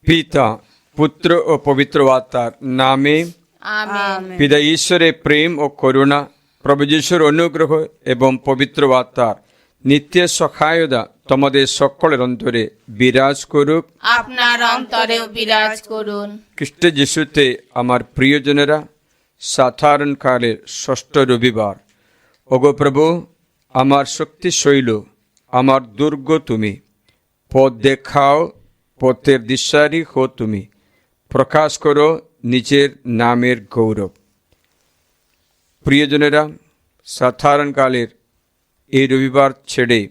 পিতা, পুত্র ও পবিত্র আত্মার নামে আমেন। পিতা ঈশ্বরের প্রেম ও করুণা, প্রভু যিশুর অনুগ্রহ এবং পবিত্র আত্মার নিত্য সহায়তা তোমাদের সকলের অন্তরে বিরাজ করুক। আপনার অন্তরেও বিরাজ করুন। খ্রিস্ট যিশুতে আমার প্রিয়জনেরা, সাধারণকালের ষষ্ঠ রবিবার। ওগো প্রভু, আমার শক্তি শৈল, আমার দুর্গ তুমি। পথ দেখাও, পথের দিশারি হো তুমি। প্রকাশ করো নিজের নামের গৌরব। প্রিয়জনেরা, সাধারণকালের এই রবিবার ছেড়ে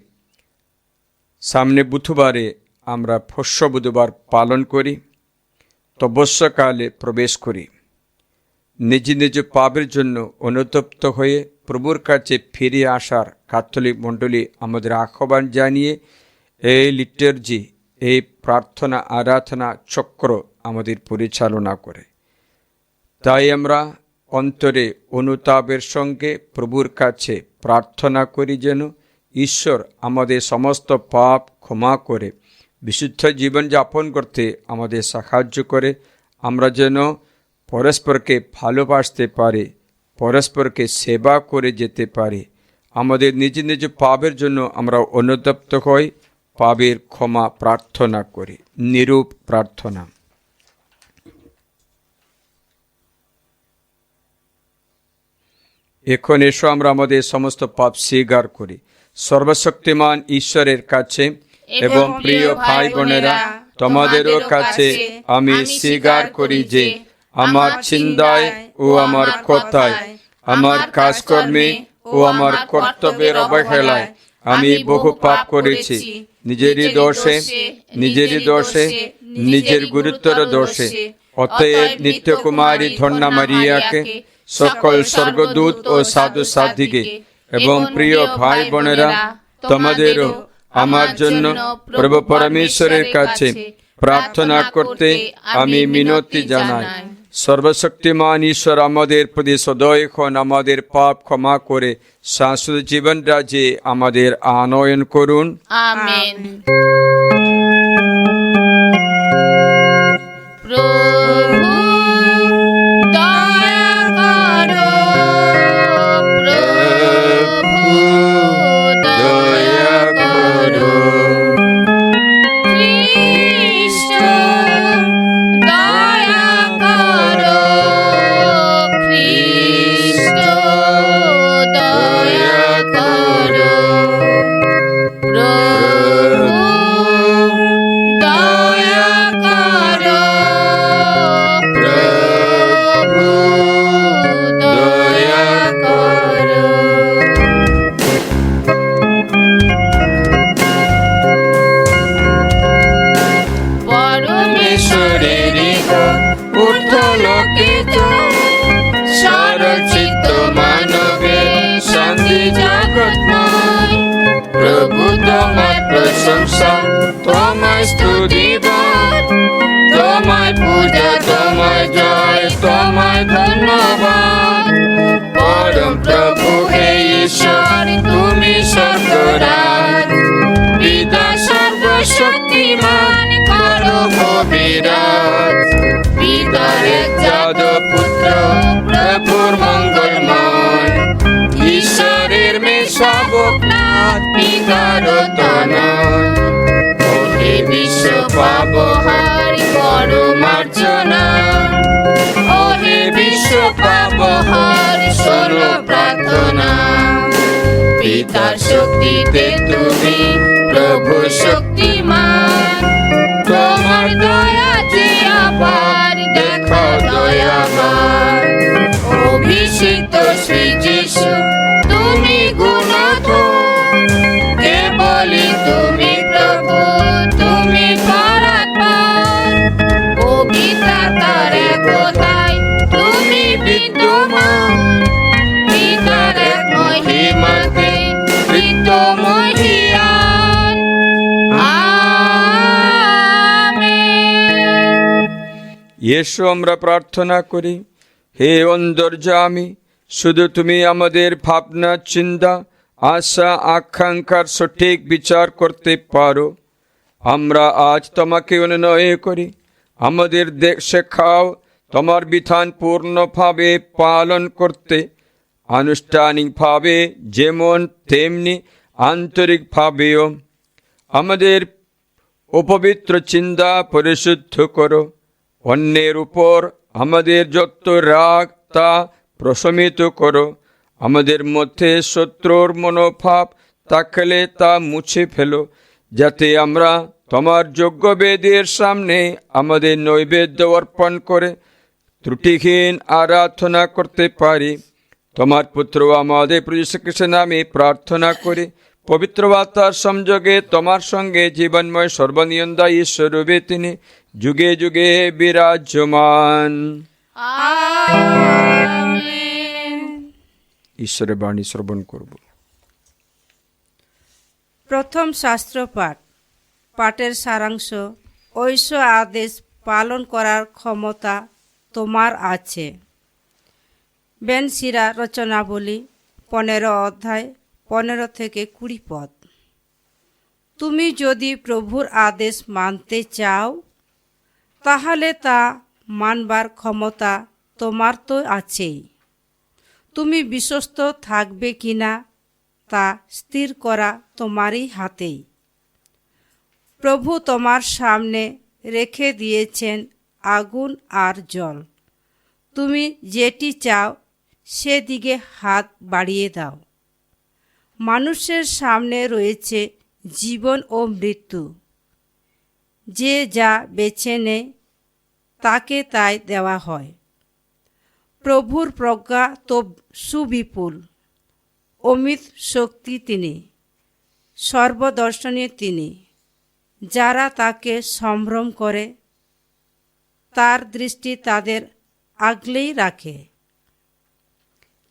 সামনে বুধবারে আমরা ফস্য বুধবার পালন করি, তপস্যাকালে প্রবেশ করি। নিজ নিজ পাপের জন্য অনুতপ্ত হয়ে প্রভুর কাছে ফিরে আসার ক্যাথলিক মণ্ডলী আমাদের আহ্বান জানিয়ে এই লিটার্জি, এই প্রার্থনা আরাধনা চক্র আমাদের পরিচালনা করে। তাই আমরা অন্তরে অনুতাপের সঙ্গে প্রভুর কাছে প্রার্থনা করি যেন ঈশ্বর আমাদের সমস্ত পাপ ক্ষমা করে বিশুদ্ধ জীবনযাপন করতে আমাদের সাহায্য করে। আমরা যেন পরস্পরকে ভালোবাসতে পারি, পরস্পরকে সেবা করে যেতে পারি। আমাদের নিজ নিজ পাপের জন্য আমরা অনুতপ্ত হই, পাপের ক্ষমা প্রার্থনা করি। নিরূপ প্রার্থনা। এখন এসো আমরা আমাদের সমস্ত পাপ স্বীকার করি সর্বশক্তিমান ঈশ্বরের কাছে। এবং প্রিয় ভাই বোনেরা, তোমাদেরও কাছে আমি স্বীকার করি যে আমার চিন্তায় ও আমার কথায়, আমার কাজকর্মে ও আমার কর্তব্যের অবহেলায় আমি বহু পাপ করেছি। নিজেরই দোষে, নিজের গুরুতর দোষে। অতএব নিত্যকুমারী ধন্যা মারিয়াকে, সকল স্বর্গদূত ও সাধু সাধ্বীকে এবং প্রিয় ভাই বোনেরা, তোমাদেরও আমার জন্য প্রভু পরমেশ্বরের কাছে প্রার্থনা করতে আমি মিনতি জানাই। সর্বশক্তিমান ঈশ্বর আমাদের প্রতি সদয় হন, আমাদের পাপ ক্ষমা করে শাশ্বত জীবন রাজ্যে আমাদের আনয়ন করুন। আমেন। তোমায় স্তুতিবাদ, তোমায় পূজা, তোমায় জয়, তোমায় ধন্যবাদ। পরম প্রভু হে ঈশ্বর, তুমি স্বর্গরাজ, পিতা সর্বশক্তিমান করো বিরাজ। পিতার একজাত পুত্র প্রভুর মঙ্গলময়, ঈশ্বরের মেষশাবক নাথ পিতার তনয়। ওহে বিশ্ব পাপহারী করো মার্জনা, ওহে বিশ্ব পাপহারী শোনো প্রার্থনা। পিতার শক্তিতে তুমি প্রভু শক্তিমান, তোমার দয়া যে আপার, দেখো দয়াবান। অভিষিক্ত শ্রী যিশু তুমি গুণধর, কেবলই তুমি প্রভু, তুমি পরাৎপর। পবিত্রতার একতায় তুমি বিদ্যমান, পিতার এক মহিমাতে কৃত মহিয়ান। আমেন। এসো আমরা প্রার্থনা করি। হে অন্তর্যামী, শুধু তুমি আমাদের ভাবনা, চিন্তা, আশা, আকাঙ্ক্ষার সঠিক বিচার করতে পারো। আমরা আজ তোমাকে অনুনয় করি, আমাদের শেখাও তোমার বিধান পূর্ণভাবে পালন করতে, আনুষ্ঠানিকভাবে যেমন তেমনি আন্তরিকভাবেও। আমাদের অপবিত্র চিন্তা পরিশুদ্ধ করো, অন্যের উপর আমাদের যত রাগ তা প্রশমিত করো। আমাদের মধ্যে শত্রুর মনোভাব থাকলে তা মুছে ফেলো, যাতে আমরা তোমার যোগ্য বেদের সামনে আমাদের নৈবেদ্য অর্পণ করে ত্রুটিহীন আরাধনা করতে পারি। তোমার পুত্র আমাদের প্রভু যীশু খ্রিস্টের নামে প্রার্থনা করি। পবিত্র আত্মার সংযোগে তোমার সঙ্গে জীবনময় সর্বনিয়ন্দা ঈশ্বরূপে তিনি যুগে যুগে বিরাজমান। আমেন। ঈশ্বরের বাণী শ্রবণ করব। প্রথম শাস্ত্র পাঠ। পাঠের সারাংশ: ঐশ আদেশ পালন করার ক্ষমতা তোমার আছে। বেন সিরা রচনাবলী 15 অধ্যায় 15 থেকে 20 পদ। তুমি যদি প্রভুর আদেশ মানতে চাও, তাহলে তা মানবার ক্ষমতা তোমার তো আছেই। তুমি বিশ্বস্ত থাকবে কিনা তা স্থির করা তোমারই হাতেই। প্রভু তোমার সামনে রেখে দিয়েছেন আগুন আর জল। তুমি যেটি চাও সেদিকে হাত বাড়িয়ে দাও। মানুষের সামনে রয়েছে জীবন ও মৃত্যু। যে যা বেছে নেয় তাকে তাই দেওয়া হয়। প্রভুর প্রজ্ঞা তো সুবিপুল, অমিত শক্তি তিনি, সর্বদর্শনীয় তিনি। যারা তাকে সম্ভ্রম করে তার দৃষ্টি তাদের আগলেই রাখে।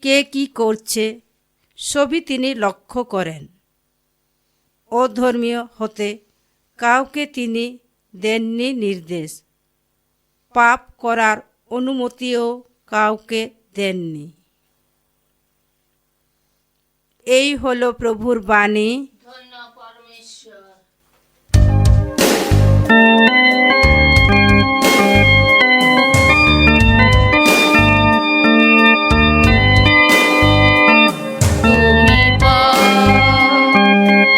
কে কি করছে সবই তিনি লক্ষ্য করেন। অধর্মীয় হতে কাউকে তিনি দেননি নির্দেশ, পাপ করার অনুমতিও কাউকে দেননি। এই হলো প্রভুর বাণী। ধন্য পরমেশ্বর। তুমি পথ,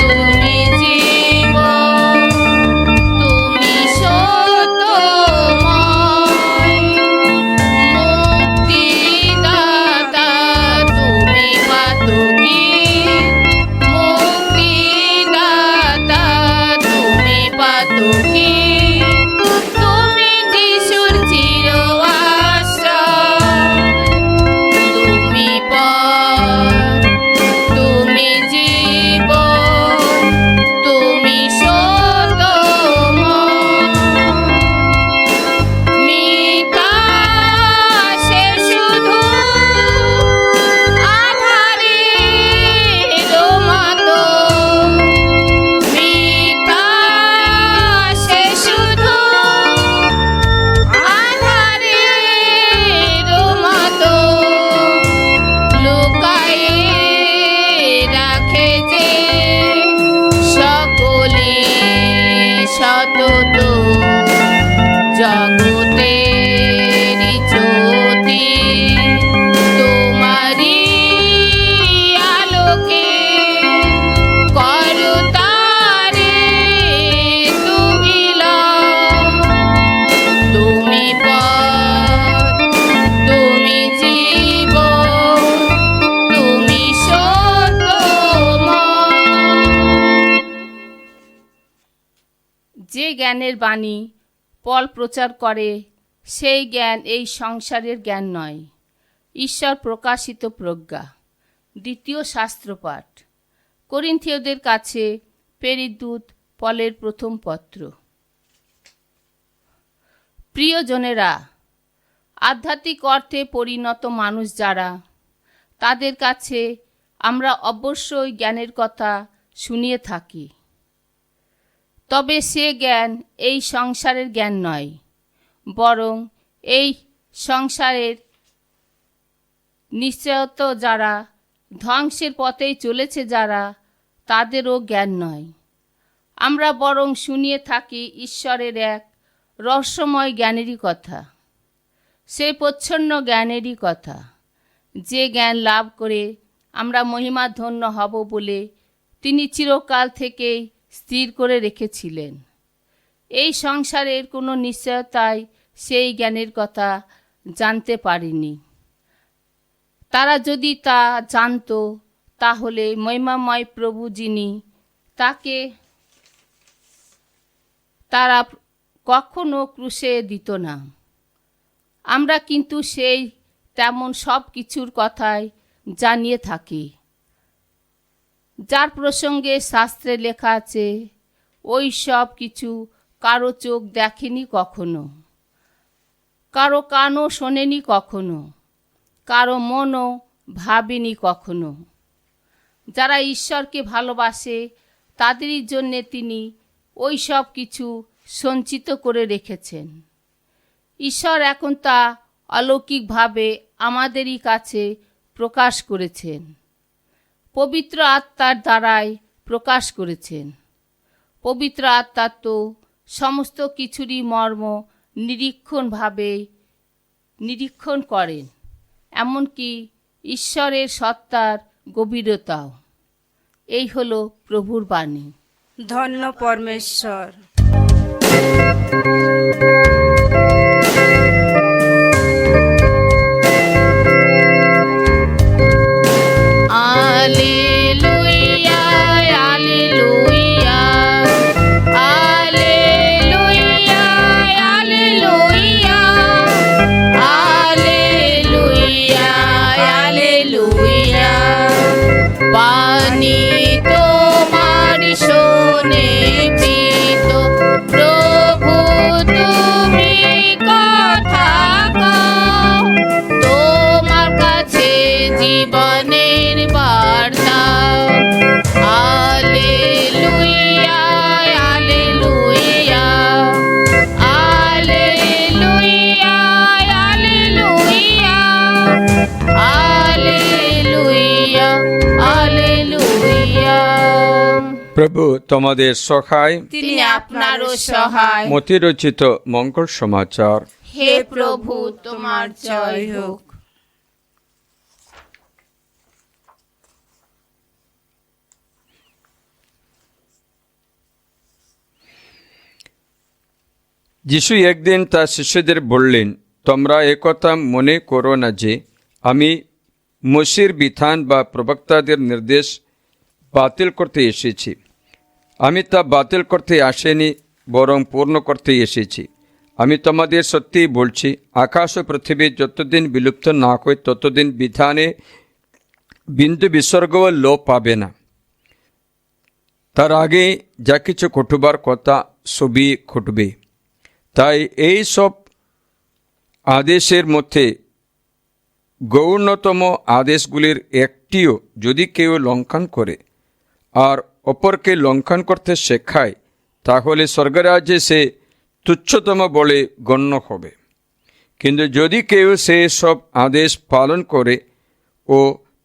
তুমি জীবন, তুমি সত্যময়, মুক্তিদাতা তুমি পাতকি, মুক্তিদাতা তুমি পাতকি, তুমি যিশুর চির আশ্রয়। তুমি পথ, তুমি জীবন, তুমি সত্যময়। মিথ্যা সে শুধু আধারের মতো, মিথ্যা সে শুধু আধারের মতো, লুকায়ে রাখে যে সকলে সতত। জগতের জ্যোতি তোমারি আলোকে, করো তারে তুমি লয়। তুমি পথ, তুমি জীবন, তুমি সত্যময়। যে জ্ঞানের বাণী পল প্রচার করে সেই জ্ঞান এই সংসারের জ্ঞান নয়, ঈশ্বর প্রকাশিত প্রজ্ঞা। দ্বিতীয় শাস্ত্রপাঠ। করিন্থীয়দের কাছে প্রেরিত দূত পলের প্রথম পত্র। প্রিয়জনেরা, আধ্যাত্মিক অর্থে পরিণত মানুষ যারা, তাদের কাছে আমরা অবশ্যই জ্ঞানের কথা শুনিয়ে থাকি। তবে সে জ্ঞান এই সংসারের জ্ঞান নয়, বরং এই সংসারের নিশ্চয়ত যারা ধ্বংসের পথেই চলেছে যারা, তাদেরও জ্ঞান নয়। আমরা বরং শুনিয়ে থাকি ঈশ্বরের এক রহস্যময় জ্ঞানেরই কথা, সেই প্রচ্ছন্ন জ্ঞানেরই কথা, যে জ্ঞান লাভ করে আমরা মহিমাধন্য হব বলে তিনি চিরকাল থেকেই স্থির করে রেখেছিলেন। এই সংসারের কোনো নিশ্চয়তায় সেই জ্ঞানের কথা জানতে পারেনি। তারা যদি তা জানত, তাহলে মহিমাময় প্রভু যিনি, তাকে তারা কখনো ক্রুশে দিত না। আমরা কিন্তু সেই তেমন সব কিছুর কথাই জানিয়ে থাকি, যার প্রসঙ্গে শাস্ত্রে লেখা আছে, ওই সব কিছু কারো চোখ দেখেনি কখনো, কারো কানও শোনেনি কখনো, কারো মনও ভাবেনি কখনো। যারা ঈশ্বরকে ভালোবাসে তাদেরই জন্যে তিনি ওই সব কিছু সঞ্চিত করে রেখেছেন। ঈশ্বর এখন তা অলৌকিকভাবে আমাদেরই কাছে প্রকাশ করেছেন, পবিত্র আত্মার দ্বারাই প্রকাশ করেছেন। পবিত্র আত্মা তো সমস্ত কিছুরই মর্ম নিরীক্ষণ করেন, এমনকি ঈশ্বরের সত্তার গভীরতাও। এই হলো প্রভুর বাণী। ধন্য পরমেশ্বর। Alleluia, alleluia, alleluia, alleluia, alleluia, alleluia. বাণী তোমার শোনেছিত, প্রভু তুমি কথা কও, তোমার কাছে জীবনের বার্তা। Alleluia, alleluia, alleluia, alleluia, alleluia, alleluia. প্রভু তোমাদের সহায়, তিনি আপনারও সহায়। মতিরচিত মঙ্গল সমাচার। হে প্রভু, তোমার জয় হোক। যিশু একদিন তার শিষ্যদের বললেন, তোমরা একথা মনে করো না যে আমি মোশির বিধান বা প্রবক্তাদের নির্দেশ বাতিল করতে এসেছি। আমি তা বাতিল করতে আসেনি, বরং পূর্ণ করতে এসেছি। আমি তোমাদের সত্যিই বলছি, আকাশ ও পৃথিবী যতদিন বিলুপ্ত না হয় ততদিন বিধানে বিন্দু বিসর্গও লোপ পাবে না। তার আগে যা কিছু ঘটবার কথা সবই ঘটবে। তাই এই সব আদেশের মধ্যে গৌণতম আদেশগুলির একটিও যদি কেউ লঙ্ঘন করে আর অপরকে লঙ্ঘন করতে শেখায়, তাহলে স্বর্গরাজ্যে সে তুচ্ছতম বলে গণ্য হবে। কিন্তু যদি কেউ সে সব আদেশ পালন করে ও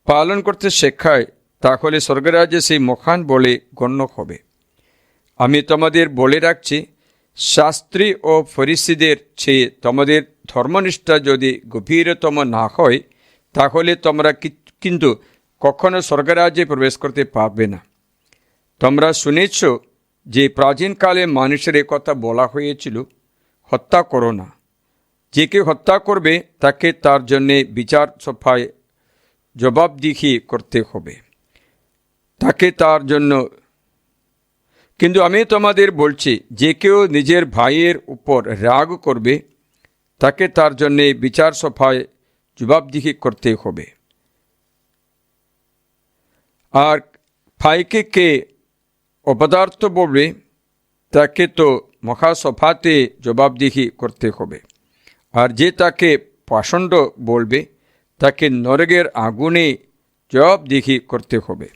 পালন করতে শেখায়, তাহলে স্বর্গরাজ্যে সে মহান বলে গণ্য হবে। আমি তোমাদের বলে রাখছি, শাস্ত্রী ও ফরিসীদের চেয়ে তোমাদের ধর্মনিষ্ঠা যদি গভীরতম না হয়, তাহলে তোমরা কিন্তু কখনো স্বর্গরাজ্যে প্রবেশ করতে পারবে না। তোমরা শুনেছ যে প্রাচীনকালে মানুষের কথা বলা হয়েছিল, হত্যা করো না। যে কেউ হত্যা করবে তাকে তার জন্যে বিচার সভায় জবাবদিহি করতে হবে, তাকে তার জন্য। কিন্তু আমি তোমাদের বলছি, যে কেউ নিজের ভাইয়ের উপর রাগ করবে তাকে তার জন্যে বিচার সভায় জবাবদিহি করতে হবে। আর ভাইকে কে অপদার্থ বলবে তাকে তো মহাসভাতে জবাবদিহি করতে হবে। আর যে তাকে পাষণ্ড বলবে তাকে নরকের আগুনে জবাবদিহি করতে হবে।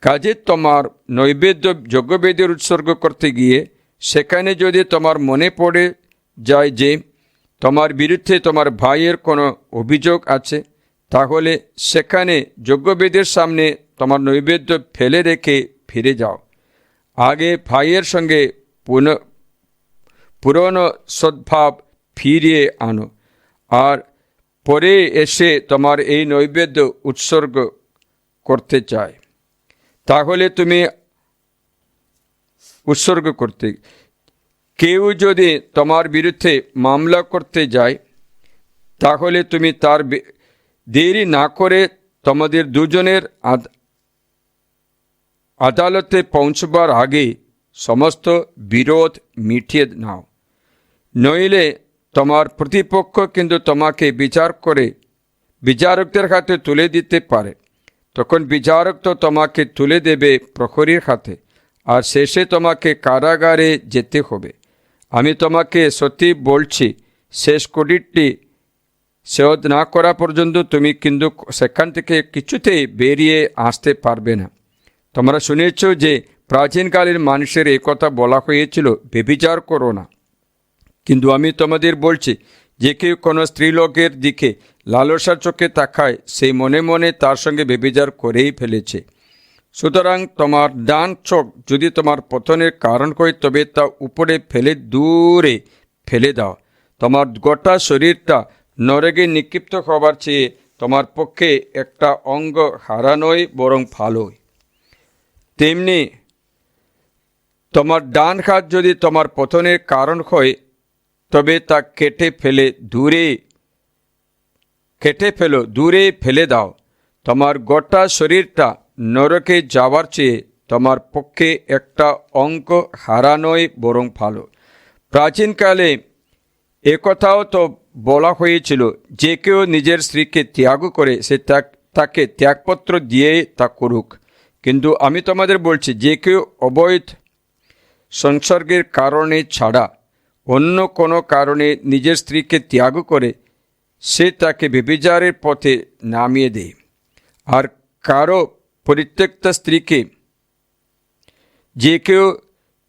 কাজে তোমার নৈবেদ্য যজ্ঞবেদের উৎসর্গ করতে গিয়ে সেখানে যদি তোমার মনে পড়ে যায় যে তোমার বিরুদ্ধে তোমার ভাইয়ের কোনো অভিযোগ আছে, তাহলে সেখানে যজ্ঞবেদের সামনে তোমার নৈবেদ্য ফেলে রেখে ফিরে যাও। আগে ভাইয়ের সঙ্গে পুরনো সদ্ভাব ফিরিয়ে আনো, আর পরে এসে তোমার এই নৈবেদ্য উৎসর্গ করতে চায়, তাহলে তুমি উৎসর্গ করতে। কেউ যদি তোমার বিরুদ্ধে মামলা করতে যায়, তাহলে তুমি তার দেরি না করে তোমাদের দুজনের আদালতে পৌঁছবার আগে সমস্ত বিরোধ মিটিয়ে নাও। নইলে তোমার প্রতিপক্ষ কিন্তু তোমাকে বিচার করে বিচারকদের হাতে তুলে দিতে পারে। তখন বিচারক তো তোমাকে তুলে দেবে প্রহরীর হাতে, আর শেষে তোমাকে কারাগারে যেতে হবে। আমি তোমাকে সত্যি বলছি, শেষ কোটিটি শোধ না করা পর্যন্ত তুমি কিন্তু সেখান থেকে কিছুতেই বেরিয়ে আসতে পারবে না। তোমরা শুনেছ যে প্রাচীনকালের মানুষের এই কথা বলা হয়েছিল, ব্যভিচার করো না। কিন্তু আমি তোমাদের বলছি, যে কেউ কোনো স্ত্রীলোকের দিকে লালসার চোখে তাকায়, সেই মনে মনে তার সঙ্গে ব্যভিচার করেই ফেলেছে। সুতরাং তোমার ডান চোখ যদি তোমার পতনের কারণ হয়, তবে তা উপরে ফেলে দূরে ফেলে দাও। তোমার গোটা শরীরটা নরকে নিক্ষিপ্ত হবার চেয়ে তোমার পক্ষে একটা অঙ্গ হারানোই বরং ভালোই। তেমনি তোমার ডান হাত যদি তোমার পতনের কারণ হয়, তবে তা কেটে ফেলো, দূরে ফেলে দাও। তোমার গোটা শরীরটা নরকে যাওয়ার চেয়ে তোমার পক্ষে একটা অঙ্গ হারানোই বরং ভালো। প্রাচীনকালে একথাও তো বলা হয়েছিল, যে কেউ নিজের স্ত্রীকে ত্যাগ করে সে তাকে ত্যাগপত্র দিয়ে তা করুক। কিন্তু আমি তোমাদের বলছি, যে কেউ অবৈধ সংসর্গের কারণে ছাড়া অন্য কোনো কারণে নিজের স্ত্রীকে ত্যাগ করে, সে তাকে ব্যভিচারের পথে নামিয়ে দেয়। আর কারো পরিত্যক্তা স্ত্রীকে যে কেউ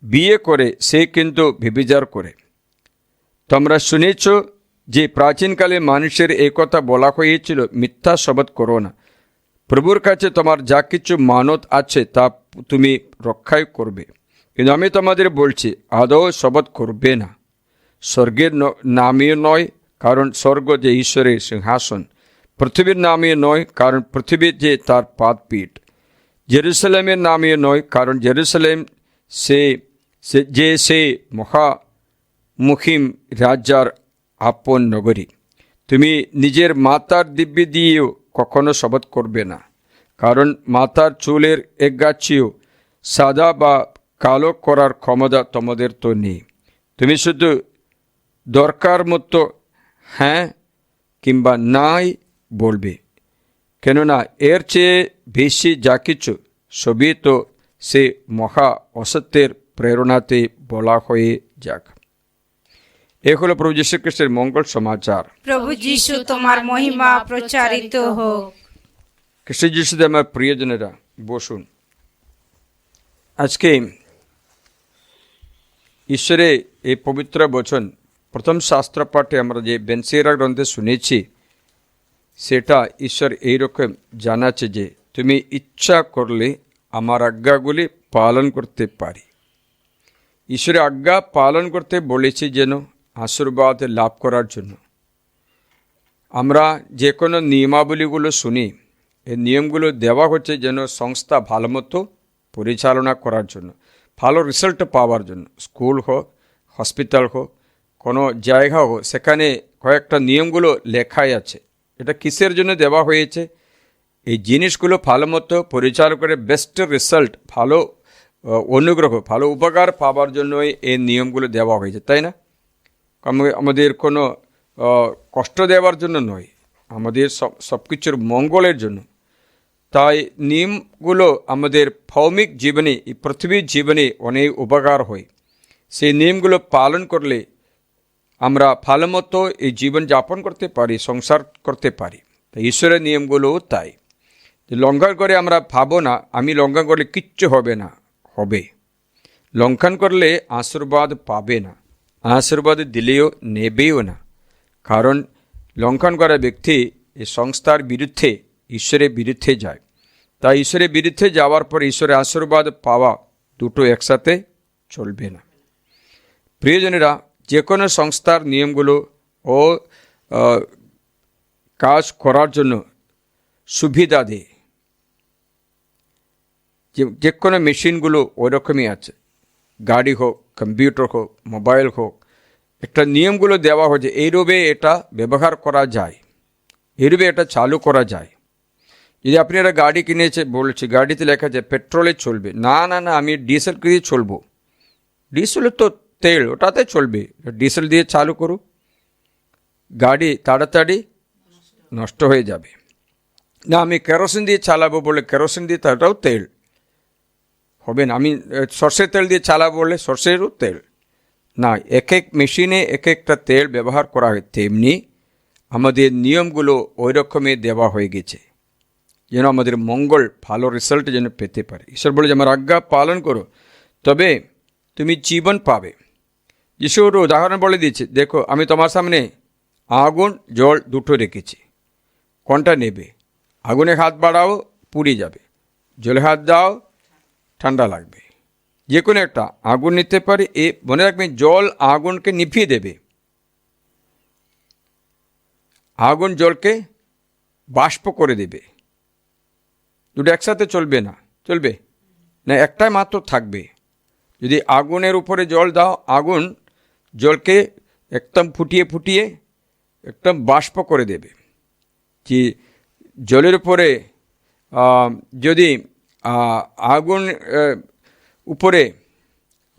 বিয়ে করে, সে কিন্তু ব্যভিচার করে। তোমরা শুনেছ যে প্রাচীনকালে মানুষের এই কথা বলা হয়েছিল, মিথ্যা শপথ করো না। প্রভুর কাছে তোমার যা কিছু মানত আছে তা তুমি রক্ষাই করবে। কিন্তু আমি তোমাদের বলছি, আদৌ শপথ করবে না, স্বর্গের নামে নয়, কারণ স্বর্গ যে ঈশ্বরের সিংহাসন; পৃথিবীর নামে নয়, কারণ পৃথিবী যে তার পাদপীঠ; জেরুসালেমের নামে নয়, কারণ জেরুসালেম সে মহামহিম রাজার আপন নগরী। তুমি নিজের মাতার দিব্যি দিয়েও কখনো শপথ করবে না, কারণ মাতার চুলের একগাছিও সাদা বা কালো করার ক্ষমতা তোমাদের তো নেই। তুমি শুধু দরকার মতো হ্যাঁ কিংবা নাই বলবে, কেননা এর চেয়ে বেশি যা কিছু সবই তো সে মহা অসত্যের প্রেরণাতে বলা হয়ে যাক। এ হলো প্রভু যীশু খ্রিস্টের মঙ্গল সমাচার। প্রভু যীশু, তোমার মহিমা প্রচারিত হোক। খ্রিস্ট যীশুতে আমার প্রিয়জনেরা, বসুন। আজকে ঈশ্বরে এই পবিত্র বচন প্রথম শাস্ত্র পাঠে আমরা যে বেনসিরা গ্রন্থে শুনেছি, সেটা ঈশ্বর এইরকম জানাচ্ছে যে তুমি ইচ্ছা করলে আমার আজ্ঞাগুলি পালন করতে পারি। ঈশ্বরের আজ্ঞা পালন করতে বলেছি যেন আশীর্বাদ লাভ করার জন্য। আমরা যে কোনো নিয়মাবলীগুলো শুনি, এই নিয়মগুলো দেওয়া হচ্ছে যেন সংস্থা ভালো মতো পরিচালনা করার জন্য, ভালো রেজাল্ট পাওয়ার জন্য। স্কুল হোক, হসপিটাল হোক, কোনো জায়গা হোক, সেখানে কয়েকটা নিয়মগুলো লেখাই আছে। এটা কিসের জন্য দেওয়া হয়েছে? এই জিনিসগুলো ভালো মতো পরিচালনা করে বেস্ট রেজাল্ট, ভালো অনুগ্রহ, ভালো উপকার পাওয়ার জন্যই এই নিয়মগুলো দেওয়া হয়েছে, তাই না? আমাদের কোনো কষ্ট দেওয়ার জন্য নয়, আমাদের সব কিছুর মঙ্গলের জন্য। তাই নিয়মগুলো আমাদের ভৌমিক জীবনে, এই পৃথিবীর জীবনে অনেক উপকার হয়। সেই নিয়মগুলো পালন করলে আমরা ভালো মতো এই জীবন যাপন করতে পারি, সংসার করতে পারি। তাই ঈশ্বরের নিয়মগুলোও তাই। লঙ্ঘন করে আমরা ভাবো না আমি লঙ্ঘন করলে কিচ্ছু হবে না, হবে। লঙ্ঘন করলে আশীর্বাদ পাবে না, আশীর্বাদ দিলেও নেবেও না। কারণ লঙ্ঘন করা ব্যক্তি এই সংস্থার বিরুদ্ধে, ঈশ্বরের বিরুদ্ধে যায়। তাই ঈশ্বরের বিরুদ্ধে যাওয়ার পর ঈশ্বরের আশীর্বাদ পাওয়া দুটো একসাথে চলবে না। প্রিয়জনেরা, যে কোনো সংস্থার নিয়মগুলো ও কাজ করার জন্য সুবিধা দেয়। যে কোনো মেশিনগুলো ওই রকমই আছে, গাড়ি হোক, কম্পিউটার হোক, মোবাইল হোক, একটা নিয়মগুলো দেওয়া হয়েছে, এইরূপে এটা ব্যবহার করা যায়, এইরূপে এটা চালু করা যায়। যদি আপনি একটা গাড়ি কিনেছে, বলছে গাড়িতে লেখা আছে পেট্রোলে চলবে, না না না আমি ডিজেল দিয়ে চলবো, ডিজেল তো তেল, ওটাতে চলবে, ডিজেল দিয়ে চালু করো, গাড়ি তাড়াতাড়ি নষ্ট হয়ে যাবে। না আমি কেরোসিন দিয়ে চালাবো বলে কেরোসিন দিয়ে, তাটাও তেল হবে না। আমি সর্ষের তেল দিয়ে চালাবো বলে সর্ষেরও তেল না, এক এক মেশিনে এক একটা তেল ব্যবহার করা হয়। তেমনি আমাদের নিয়মগুলো ওই রকমই দেওয়া হয়ে গেছে যেন আমাদের মঙ্গল, ভালো রেজাল্ট যেন পেতে পারে। ঈশ্বর বলে যে আমার আজ্ঞা পালন করো তবে তুমি জীবন পাবে। যিশুর উদাহরণ বলে দিয়েছে, দেখো আমি তোমার সামনে আগুন জল দুটো রেখেছি, কোনটা নেবে? আগুনে হাত বাড়াও পুড়ে যাবে, জলে হাত দাও ঠান্ডা লাগবে, যে কোনো একটা আগুন নিতে পারে। এ মনে রাখবেন, জল আগুনকে নিভিয়ে দেবে, আগুন জলকে বাষ্প করে দেবে। দুটো একসাথে চলবে না, চলবে না, একটাই মাত্র থাকবে। যদি আগুনের উপরে জল দাও, আগুন জলকে একদম ফুটিয়ে ফুটিয়ে একদম বাষ্প করে দেবে। যে জলের উপরে যদি আগুন উপরে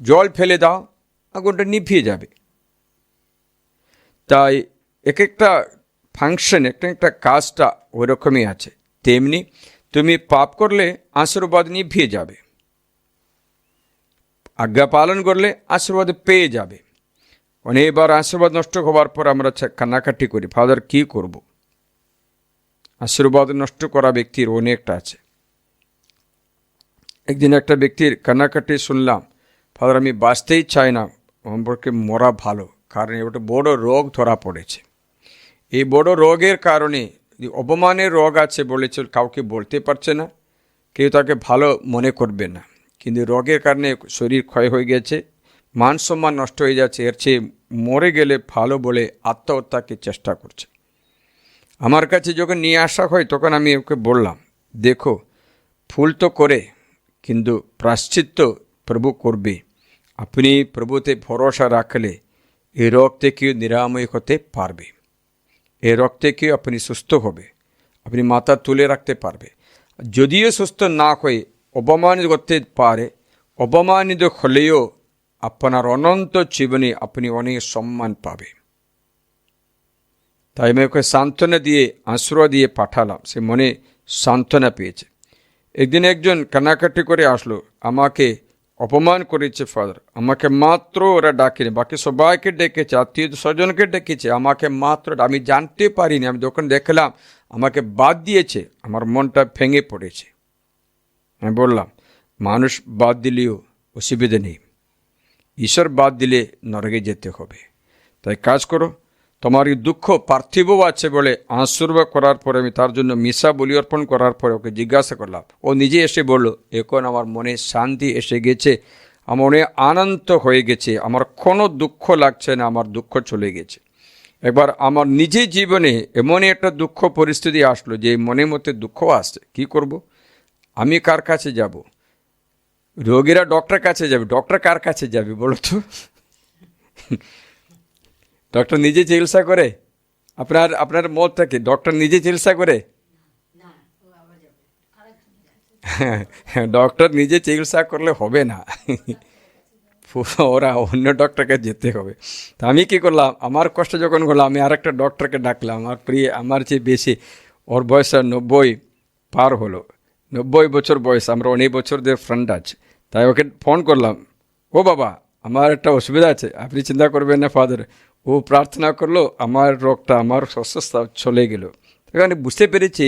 জল ফেলে দাও, আগুনটা নিভিয়ে যাবে। তাই এক একটা ফাংশন, একটা কাজটা ওই রকমই আছে। তেমনি তুমি পাপ করলে আশীর্বাদ নিভিয়ে যাবে, আজ্ঞা পালন করলে আশীর্বাদ পেয়ে যাবে। অনেকবার আশীর্বাদ নষ্ট হওয়ার পর আমরা কান্নাকাটি করি, ফাদার কি করব? আশীর্বাদ নষ্ট করা ব্যক্তির অনেকটা আছে। একদিন একটা ব্যক্তির কান্নাকাটি শুনলাম, ফাদার আমি বাঁচতেই চাই না, সম্পর্কে মরা ভালো, কারণ একটা বড় রোগ ধরা পড়েছে। এই বড় রোগের কারণে অপমানের রোগ আছে বলেছে, কাউকে বলতে পারছে না, কেউ তাকে ভালো মনে করবে না, কিন্তু রোগের কারণে শরীর ক্ষয় হয়ে গেছে, মান সম্মান নষ্ট হয়ে যাচ্ছে, এর চেয়ে মরে গেলে ভালো বলে আত্মহত্যাকে চেষ্টা করছে। আমার কাছে যখন নিয়ে আসা হয় তখন আমি ওকে বললাম, দেখো ফুল তো করে, কিন্তু প্রায়শ্চিত্ত প্রভু করবে। আপনি প্রভুতে ভরসা রাখলে এই রোগ থেকেও নিরাময় হতে পারবে, এই রোগ থেকেও আপনি সুস্থ হবে, আপনি মাথা তুলে রাখতে পারবে। যদিও সুস্থ না হয়ে অপমানিত করতে পারে, অপমানিত হলেও আপনার অনন্ত জীবনে আপনি অনেক সম্মান পাবে। তাই আমি ওকে সান্ত্বনা দিয়ে, আশ্রয় দিয়ে পাঠালাম, সে মনে সান্ত্বনা পেয়েছে। একদিন একজন কান্নাকাটি করে আসলো, আমাকে অপমান করেছে ফাদার, আমাকে মাত্র ওরা ডাকেনি, বাকি সবাইকে ডেকেছে, আত্মীয় স্বজনকে ডেকেছে, আমাকে মাত্র, আমি জানতে পারিনি, আমি যখন দেখলাম আমাকে বাদ দিয়েছে, আমার মনটা ভেঙে পড়েছে। আমি বললাম, মানুষ বাদ দিলেও অসুবিধা নেই, ঈশ্বর বাদ দিলে নরকে যেতে হবে। তাই কাজ করো, তোমার এই দুঃখ পার্থিবও আছে বলে আশীর্বাদ করার পরে আমি তার জন্য মিশা বলি অর্পণ করার পরে ওকে জিজ্ঞাসা করলাম, ও নিজে এসে বলল, এখন আমার মনে শান্তি এসে গেছে, আমার মনে আনন্দ হয়ে গেছে, আমার কোনো দুঃখ লাগছে না, আমার দুঃখ চলে গেছে। একবার আমার নিজের জীবনে এমনই একটা দুঃখ পরিস্থিতি আসলো যে মনের মধ্যে দুঃখ আসছে, কি করব? আমি কার কাছে যাব? রোগীরা ডক্টর কাছে যাবে, ডক্টর কার কাছে যাবে বলো তো? ডক্টর নিজে চিকিৎসা করে? আপনার মতটাকে ডক্টর নিজে চিকিৎসা করে? ডক্টর নিজে চিকিৎসা করলে হবে না, ওরা অন্য ডক্টরকে যেতে হবে। তা আমি কি করলাম, আমার কষ্ট যখন হলো আমি আরেকটা ডক্টরকে ডাকলাম, আমার চেয়ে বেশি, ওর বয়স 90 পার হলো, 90 বছর বয়স, আমরা অনেক বছর ধরে ফ্রেন্ড আছে। তাই ওকে ফোন করলাম, ও বাবা আমার একটা অসুবিধা আছে, আপনি চিন্তা করবেন না ফাদার। ও প্রার্থনা করলো, আমার রোগটা, আমার অসুস্থতা চলে গেল। এখানে বুঝতে পেরেছি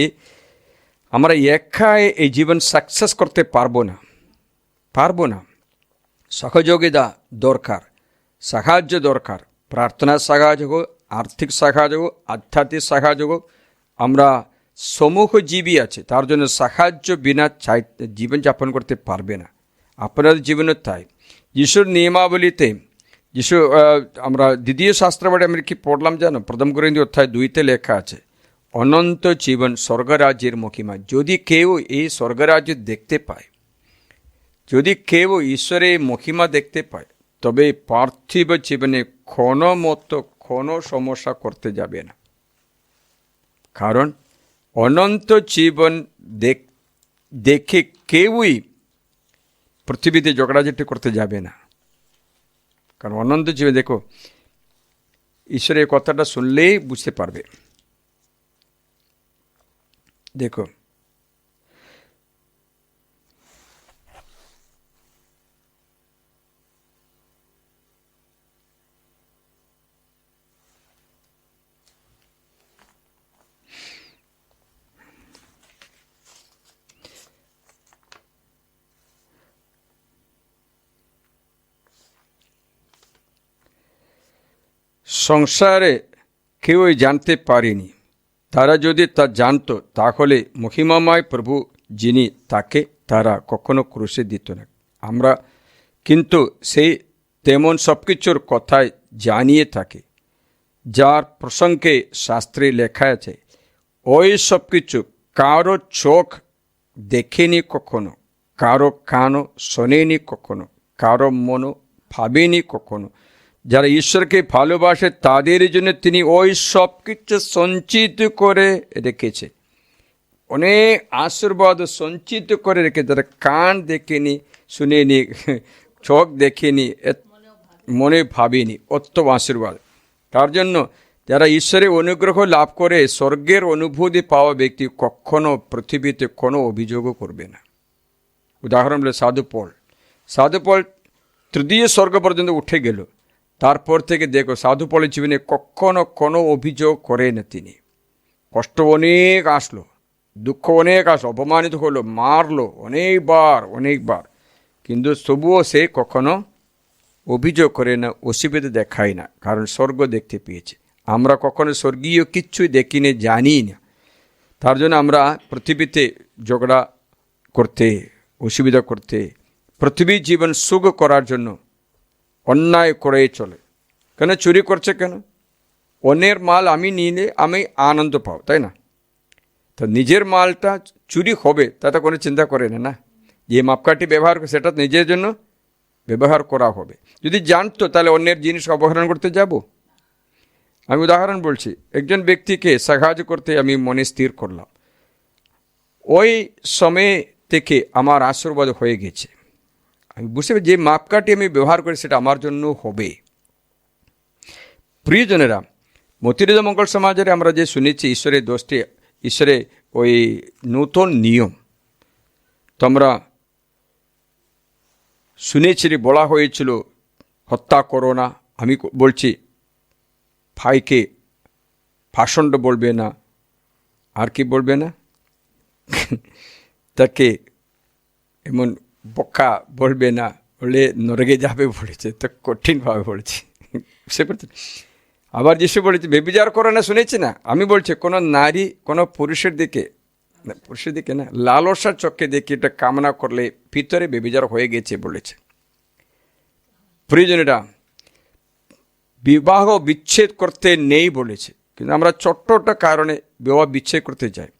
আমরা একাই এই জীবন সাকসেস করতে পারবো না। সহযোগিতা দরকার, সাহায্য দরকার, প্রার্থনার সাহায্য হোক, আর্থিক সাহায্য হোক, আধ্যাত্মিক সাহায্য হোক। আমরা সমূহজীবী আছে, তার জন্য সাহায্য বিনা জীবনযাপন করতে পারবে না। আপনাদের জীবনে তাই যিশুর নিয়মাবলীতে যিশু আমরা দ্বিতীয় শাস্ত্রবাড়ি আমরা কি পড়লাম জানো? প্রথম করিন্থী অধ্যায় 2 লেখা আছে, অনন্ত জীবন স্বর্গরাজ্যের মহিমা। যদি কেউ এই স্বর্গরাজ্য দেখতে পায়, যদি কেউ ঈশ্বরের মহিমা দেখতে পায়, তবে পার্থিব জীবনে কোনো সমস্যা করতে যাবে না। কারণ অনন্ত জীবন দেখে কেউই পৃথিবীতে ঝগড়াঝাটি করতে যাবে না। কারণ অনন্ত জীবন, দেখো, ঈশ্বরের কথাটা শুনলেই বুঝতে পারবে। দেখো, সংসারে কেউই জানতে পারেনি। তারা যদি তা জানতো, তাহলে মহিমাময় প্রভু যিনি, তাকে তারা কখনো ক্রুশে দিত না। আমরা কিন্তু সেই তেমন সব কিছুর কথাই জানিয়ে থাকি, যার প্রসঙ্গে শাস্ত্রে লেখা আছে, ওই সব কিছু কারো চোখ দেখেনি কখনো, কারো কানও শোনেনি কখনো, কারো মনও ভাবেনি কখনো। যারা ঈশ্বরকে ভালোবাসে তাদের জন্য তিনি ওই সব কিছু সঞ্চিত করে রেখেছে। অনেক আশীর্বাদ সঞ্চিত করে রেখে, যারা কান দেখেনি, শুনেনি, চোখ দেখেনি, মনে ভাবেনি, অত আশীর্বাদ। তার জন্য যারা ঈশ্বরের অনুগ্রহ লাভ করে স্বর্গের অনুভূতি পাওয়া ব্যক্তি কখনো পৃথিবীতে কোনো অভিযোগও করবে না। উদাহরণ হলো সাধু পল তৃতীয় স্বর্গ পর্যন্ত উঠে গেল। তারপর থেকে দেখো, সাধু পলের জীবনে কখনো কোনো অভিযোগ করে না তিনি। কষ্ট অনেক আসলো, দুঃখ অনেক আসলো, অপমানিত হলো, মারলো অনেকবার, কিন্তু তবুও সে কখনো অভিযোগ করে না, অসুবিধা দেখায় না, কারণ স্বর্গ দেখতে পেয়েছে। আমরা কখনো স্বর্গীয় কিচ্ছুই দেখিনি, জানি না। তার জন্য আমরা পৃথিবীতে ঝগড়া করতে, অসুবিধা করতে, পৃথিবীর জীবন সুখ করার জন্য অন্যায় করে চলে। কেন চুরি করছে? কেন? অন্যের মাল আমি নিলে আমি আনন্দ পাও, তাই না? তো নিজের মালটা চুরি হবে তাতে কোনো চিন্তা করে না। যে মাপকাঠি ব্যবহার করে সেটা নিজের জন্য ব্যবহার করা হবে। যদি জানতো তাহলে অন্যের জিনিস অপহরণ করতে যাব? আমি উদাহরণ বলছি, একজন ব্যক্তিকে সাহায্য করতে আমি মনে স্থির করলাম, ওই সময় থেকে আমার আশীর্বাদ হয়ে গেছে। আমি বুঝতে পারি যে মাপকাঠি আমি ব্যবহার করি সেটা আমার জন্য হবে। প্রিয়জনেরা, মতিহৃদ মঙ্গল সমাজের আমরা যে শুনেছি ঈশ্বরের দোষটি, ঈশ্বরের ওই নতুন নিয়ম, তোমরা শুনেছিলে, বলা হয়েছিল হত্যা করো না। আমি বলছি ভাইকে ভাষণ্ড বলবে না, আর কি বলবে না, তাকে এমন বকা বলবে না, বলে নরকে যাবে বলেছে, তো কঠিনভাবে বলেছে। বুঝতে পারছেন? আবার যিশু বলেছে ব্যভিচার করে না, শুনেছি না? আমি বলছি কোনো নারী কোনো পুরুষের দিকে না লালসার চোখে দেখে এটা কামনা করলে ভিতরে ব্যভিচার হয়ে গেছে বলেছে। প্রিয়জনেরা, বিবাহ বিচ্ছেদ করতে নেই বলেছে, কিন্তু আমরা ছোট্টটা কারণে বিবাহ বিচ্ছেদ করতে যাই।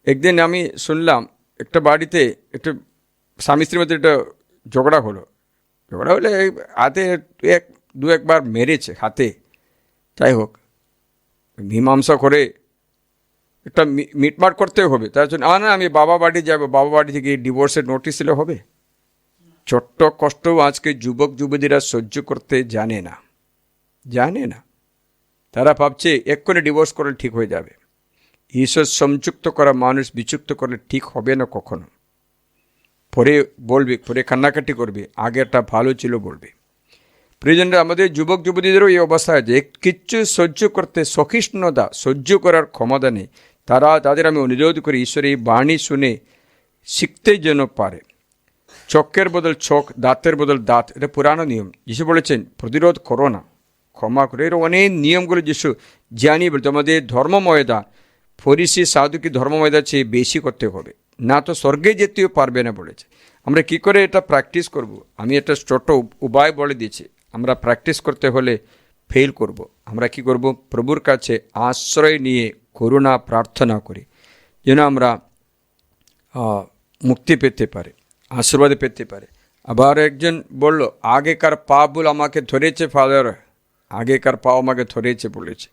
একদিন আমি শুনলাম একটা বাড়িতে একটা স্বামী স্ত্রীর মধ্যে একটা ঝগড়া হলে হাতে দু একবার মেরেছে হাতে। যাই হোক, মীমাংসা করে একটা মিটমাট করতে হবে। তার জন্য না আমি বাবা বাড়ি যাবো, বাবা বাড়ি থেকে ডিভোর্সের নোটিশ দিলে হবে? ছোট্ট কষ্ট আজকে যুবক যুবতীরা সহ্য করতে জানে না। তারা ভাবছে এক্ষুনি ডিভোর্স করলে ঠিক হয়ে যাবে। ঈশ্বর সংযুক্ত করা মানুষ বিচুক্ত করলে ঠিক হবে না কখনো। পরে বলবে, পরে কান্নাকাটি করবে, আগেরটা ভালো ছিল বলবে। প্রিয়জনরা, আমাদের যুবক যুবতীদেরও এই অবস্থা আছে, কিচ্ছু সহ্য করতে সহিষ্ণুতা, সহ্য করার ক্ষমতা নেই। তাদের আমি অনুরোধ করি ঈশ্বরের এই বাণী শুনে শিখতে যেন পারে। চোখের বদল চোখ, দাঁতের বদল দাঁত, এটা পুরানো নিয়ম। যিশু বলেছেন প্রতিরোধ করো না, ক্ষমা করে। এর অনেক নিয়মগুলো যিশু জানিয়ে বলছে। আমাদের ধর্মময়তা ফরিসি সাধুকি ধর্মময়তা চেয়ে বেশি করতে হবে, না তো স্বর্গে যেতেও পারবে না বলেছে। আমরা কি করে এটা প্র্যাকটিস করব? আমি একটা ছোট উপায় বলে দিয়েছি। আমরা প্র্যাকটিস করতে হলে ফেল করব। আমরা কি করব? প্রভুর কাছে আশ্রয় নিয়ে করুণা প্রার্থনা করি যেন আমরা মুক্তি পেতে পারে, আশীর্বাদ পেতে পারে। আবার একজন বলল, আগেকার পাপগুলো আমাকে ধরেছে ফাদার, আগেকার পাপ আমাকে ধরেছে বলেছে।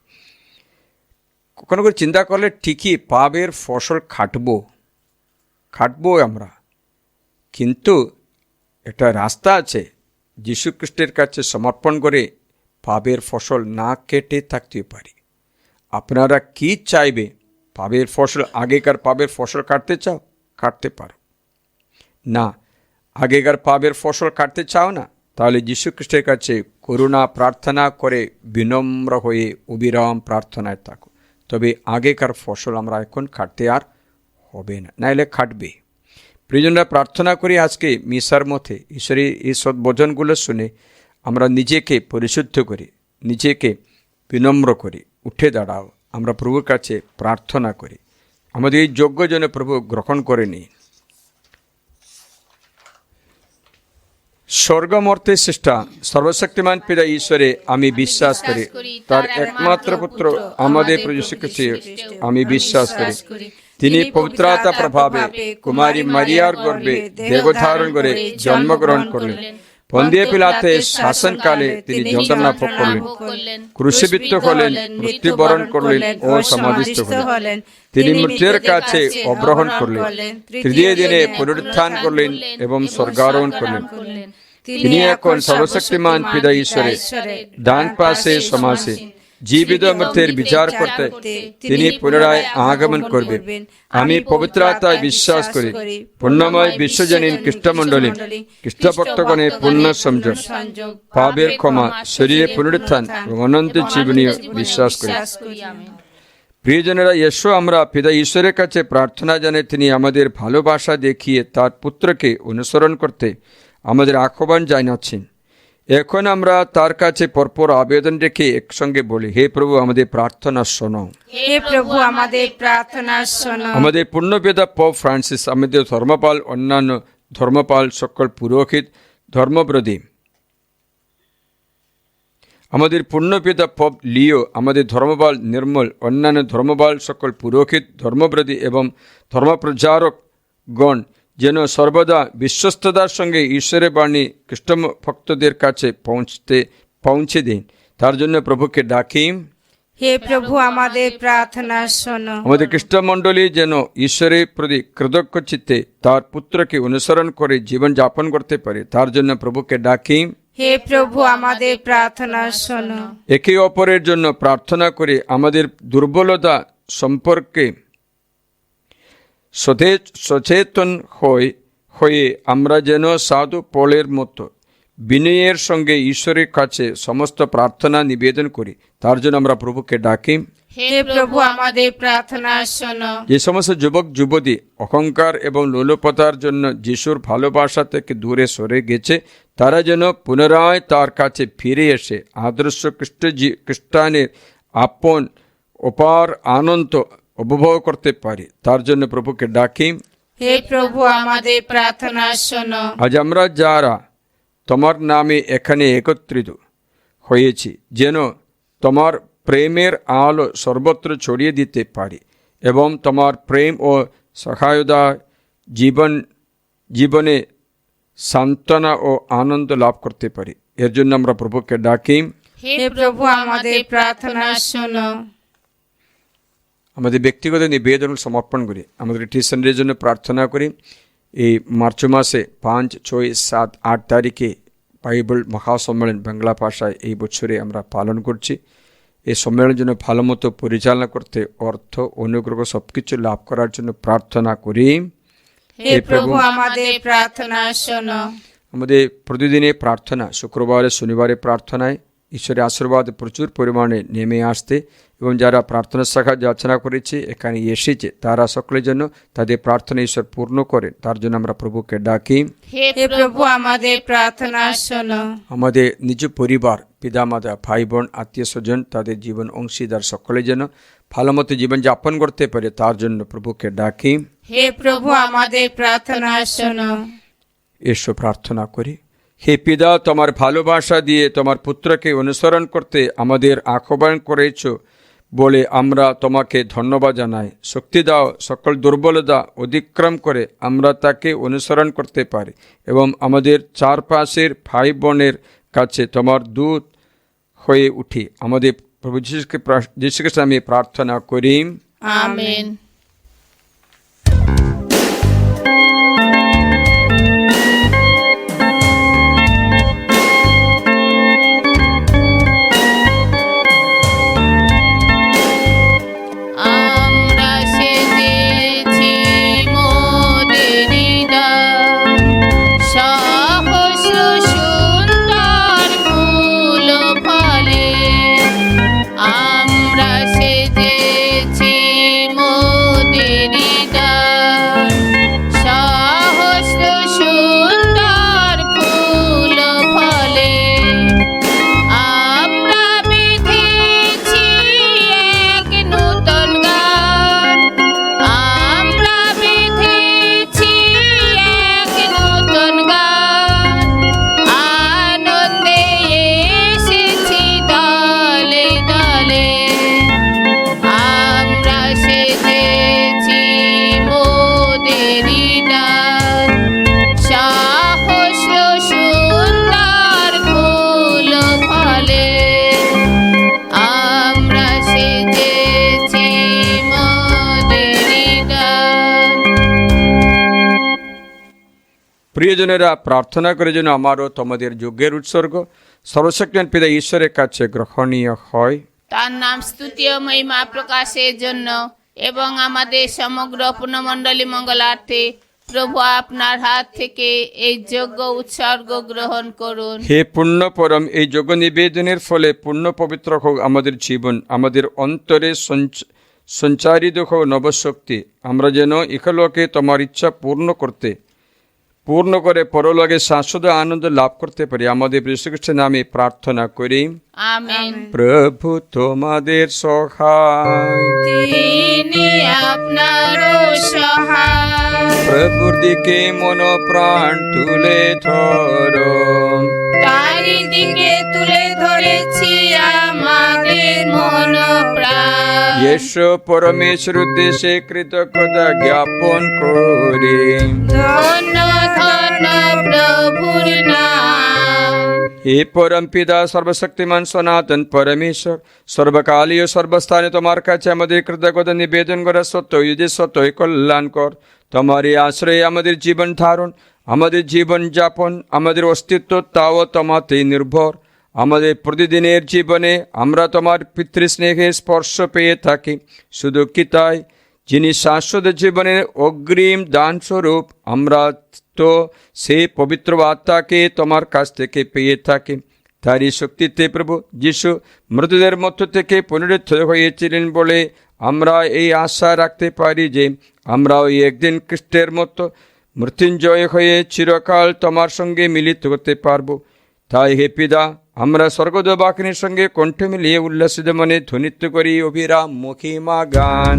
কখনো করে চিন্তা করলে ঠিকই পাপের ফসল খাটবো আমরা, কিন্তু একটা রাস্তা আছে, যীশু খ্রিস্টের কাছে সমর্পণ করে পাপের ফসল না কেটে থাকতে পারি। আপনারা কি চাইবে? পাপের ফসল, আগেকার পাপের ফসল কাটতে চাও? কাটতে পারো না। আগেকার পাপের ফসল কাটতে চাও না? তাহলে যীশু খ্রিস্টের কাছে করুণা প্রার্থনা করে বিনম্র হয়ে অবিরাম প্রার্থনায় থাকো, তবে আগেকার ফসল আমরা এখন কাটতে আর হবে না, নাইলে কাটবে। প্রিয়জনরা, প্রার্থনা করি আজকে মিশার মধ্যে ঈশ্বরের এই সদ্বচনগুলো শুনে আমরা নিজেকে পরিশুদ্ধ করি, নিজেকে বিনম্র করি, উঠে দাঁড়াও, আমরা প্রভুর কাছে প্রার্থনা করি, আমাদের এই যোগ্য যেন প্রভু গ্রহণ করে নিন। স্বর্গমর্তে সৃষ্টা সর্বশক্তিমান পিতা ঈশ্বরে আমি বিশ্বাস করি, তার একমাত্র পুত্র আমাদের প্রভু যীশু খ্রিস্টে আমি বিশ্বাস করি। তিনি পবিত্রতা প্রভাবে কুমারী মারিয়ার গর্ভে দেহধারণ করে জন্মগ্রহণ করলেন। পন্তিয়া পিলাতের শাসনকালে তিনি যন্ত্রণা ভোগ করলেন, ক্রুশবিদ্ধ হলেন, মৃত্যুবরণ করলেন ও সমাধিস্থ হলেন। তিনি মৃত্যুর কাছে অবরোহণ করলেন, তৃতীয় দিনে পুনরুত্থান করলেন এবং স্বর্গারোহণ করলেন। তিনি এখন সর্বশক্তিমান পিতা ঈশ্বরের ডান পাশে সমাসীন, জীবিত মৃতের বিচার করতে তিনি পুনরায় আগমন করবেন। আমি পবিত্র আত্মায় বিশ্বাস করি, পুণ্যময় বিশ্বজনীন খ্রিস্টমণ্ডলী, খ্রিস্টভক্তগণের পুণ্য সংযোগ, পাপের ক্ষমা, শরীরে পুনরুত্থান এবং অনন্ত জীবনীয় বিশ্বাস করি। প্রিয়জনেরা, এসো আমরা পিতা ঈশ্বরের কাছে প্রার্থনা জানাই তিনি আমাদের ভালোবাসা দেখিয়ে তার পুত্রকে অনুসরণ করতে আমাদের আহ্বান জানাচ্ছেন। এখন আমরা তার কাছে পরপর আবেদন রেখে একসঙ্গে বলি, হে প্রভু আমাদের প্রার্থনা শোনো। হে প্রভু আমাদের প্রার্থনা শোনো। আমাদের পূর্ণপিতা পোপ ফ্রান্সিস, আমাদের ধর্মপাল, অন্যান্য ধর্মপাল, সকল পুরোহিত, ধর্মব্রতী, আমাদের পূর্ণপিতা পোপ লিও, আমাদের ধর্মপাল নির্মল, অন্যান্য ধর্মপাল, সকল পুরোহিত, ধর্মব্রতী এবং ধর্মপ্রচারকগণ যেন সর্বদা বিশ্বস্ততার সঙ্গে ঈশ্বরের বাণী খ্রিস্ট ভক্তদের কাছে পৌঁছে দিন, তার জন্য প্রভুকে ডাকি। হে প্রভু আমাদের প্রার্থনা শোনো। আমাদের খ্রিস্টমণ্ডলী যেন ঈশ্বরের প্রতি কৃতজ্ঞ চিত্তে তার পুত্রকে অনুসরণ করে জীবন যাপন করতে পারে, তার জন্য প্রভুকে ডাকি। হে প্রভু আমাদের প্রার্থনা শোনো। একে অপরের জন্য প্রার্থনা করে আমাদের দুর্বলতা সম্পর্কে সচেতন হয়ে আমরা যেন সাধু পলের মতো বিনয়ের সঙ্গে ঈশ্বরের কাছে সমস্ত প্রার্থনা নিবেদন করি, তার জন্য আমরা প্রভুকে ডাকি। হে প্রভু আমাদের প্রার্থনা শোনো। যে সমস্ত যুবক যুবতী অহংকার এবং লোলুপতার জন্য যিশুর ভালোবাসা থেকে দূরে সরে গেছে, তারা যেন পুনরায় তার কাছে ফিরে এসে আদর্শ খ্রিস্টানের আপন অপার আনন্দ উপভোগ করতে পারে, তার জন্য প্রভুকে ডাকি। হে প্রভু আমাদের প্রার্থনা শোনো। আজ আমরা যারা তোমার নামে এখানে একত্রিত হয়েছি, যেন তোমার প্রেমের আলো সর্বত্র ছড়িয়ে দিতে পারি এবং তোমার প্রেম ও সহায়তা জীবনে সান্ত্বনা ও আনন্দ লাভ করতে পারি, এর জন্য আমরা প্রভুকে ডাকি। হে প্রভু আমাদের প্রার্থনা শোনো। আমাদের ব্যক্তিগত নিবেদন সমর্পণ করি, আমাদের টিউশনের জন্য প্রার্থনা করি। এই মার্চ মাসে 5, 6, 7, 8 তারিখে বাইবেল মহাসম্মেলন বাংলা ভাষায় এই বছরে আমরা পালন করছি। এই সম্মেলনের জন্য ভালো মতো পরিচালনা করতে অর্থ, অনুগ্রহ সবকিছু লাভ করার জন্য প্রার্থনা করি। হে প্রভু আমাদের প্রার্থনা শোনো। আমাদের প্রতিদিনের প্রার্থনা, শুক্রবারে শনিবারে প্রার্থনায় ঈশ্বরের আশীর্বাদ প্রচুর পরিমাণে নেমে আসতে এবং যারা প্রার্থনা শাখা যাচনা করেছে এখানে এসেছে, তারা সকলের জন্য তাদের প্রার্থনা ঈশ্বর পূর্ণ করেন, তার জন্য আমরা প্রভুকে ডাকি। হে প্রভু আমাদের প্রার্থনা শোনো। আমাদের নিজ পরিবার, পিতামাতা, ভাই বোন, আত্মীয় স্বজন, তাদের জীবন অংশীদার সকলের জন্য ভালো মতো জীবন যাপন করতে পারে, তার জন্য প্রভুকে ডাকি। হে প্রভু আমাদের প্রার্থনা শোনো। এসো প্রার্থনা করি। হে পিতা, তোমার ভালোবাসা দিয়ে তোমার পুত্রকে অনুসরণ করতে আমাদের আহ্বান করেছ বলে আমরা তোমাকে ধন্যবাদ জানাই। শক্তি দাও, সকল দুর্বলতা অতিক্রম করে আমরা তাকে অনুসরণ করতে পারি এবং আমাদের চারপাশের ভাই বোনের কাছে তোমার দূত হয়ে উঠি। আমাদের প্রভু যীশুকে আমি প্রার্থনা করি, আমেন। আমরা সেজেছি মোদের হৃদয়, সহস্র সুন্দর ফুল ফলে। আমরা সেজেছি মোদের হৃদয়, সহস্র সুন্দর ফুল ফলে। আমরা বেঁধেছি এক নূতন গান, আমরা বেঁধেছি এক নূতন গান। আনন্দে এসেছি দলে দলে, আমরা সেজেছি মোদের হৃদয়, সহস্র সুন্দর ফুল ফলে। আমরা সেজেছি মোদের হৃদয়। প্রিয়জনেরা, প্রার্থনা করে যেন আমারও তোমাদের যজ্ঞের উৎসর্গ সর্বশক্তিমান পিতা ঈশ্বরের কাছে গ্রহণীয় হয়। তার নাম স্তুতি ও মহিমা প্রকাশের জন্য এবং আমাদের সমগ্র পুণ্যমণ্ডলী মঙ্গলার্থে প্রভু আপনার হাত থেকে এই যজ্ঞ উৎসর্গ গ্রহণ করুন। হে পুণ্য পরম, এই যজ্ঞ নিবেদনের ফলে পুণ্য পবিত্র হোক আমাদের জীবন, আমাদের অন্তরে সঞ্চারিত হোক নবশক্তি। আমরা যেন ইহলোকে তোমার ইচ্ছা পূর্ণ করে পরলোকে শাশ্বত আনন্দ লাভ করতে পারি। আমাদের যীশু খ্রিস্টের নামে প্রার্থনা করি, আমেন। প্রভু তোমাদের সহায়, তিনি আপনারও সহায়। প্রভুর দিকে মন প্রাণ তুলে ধরো, তারি দিকে তুলে ধরেছি আমাদের মন প্রাণ। యేసు পরমেশ্বর উদ্দেশ্যে কৃতজ্ঞতা জ্ঞাপন করি। ধন্য ধন্য প্রভুর নাম। হে পরম পিতা, সর্বশক্তিমান সনাতন পরমেশ্বর, সর্বকালীয় সর্বস্থানে তোমার কাছে আমাদের কৃতজ্ঞতা নিবেদন করা সত্যই যে সত্যই কল্যাণকর। তোমারই আশ্রয়ে আমাদের জীবন ধারণ, আমাদের জীবন যাপন, আমাদের অস্তিত্ব তাও তোমাতে নির্ভর। আমাদের প্রতিদিনের জীবনে আমরা তোমার পিতৃস্নেহের স্পর্শ পেয়ে থাকি। শুধু কি তাই, যিনি শাশ্বত জীবনের অগ্রিম দানস্বরূপ, আমরা তো সেই পবিত্র আত্মাকে তোমার কাছ থেকে পেয়ে থাকি। তারই শক্তিতে প্রভু যিশু মৃতদের মধ্য থেকে পুনরুত্থিত হয়েছিলেন বলে আমরা এই আশা রাখতে পারি যে আমরাও একদিন খ্রিস্টের মতো মৃত্যুঞ্জয় হয়ে চিরকাল তোমার সঙ্গে মিলিত হতে পারব। তাই হে পিতা, আমরা স্বর্গদূত বাহিনীর সঙ্গে কণ্ঠ মিলিয়ে উল্লাসিত মনে ধ্বনিত্ব করি অভিরাম মহিমা গান।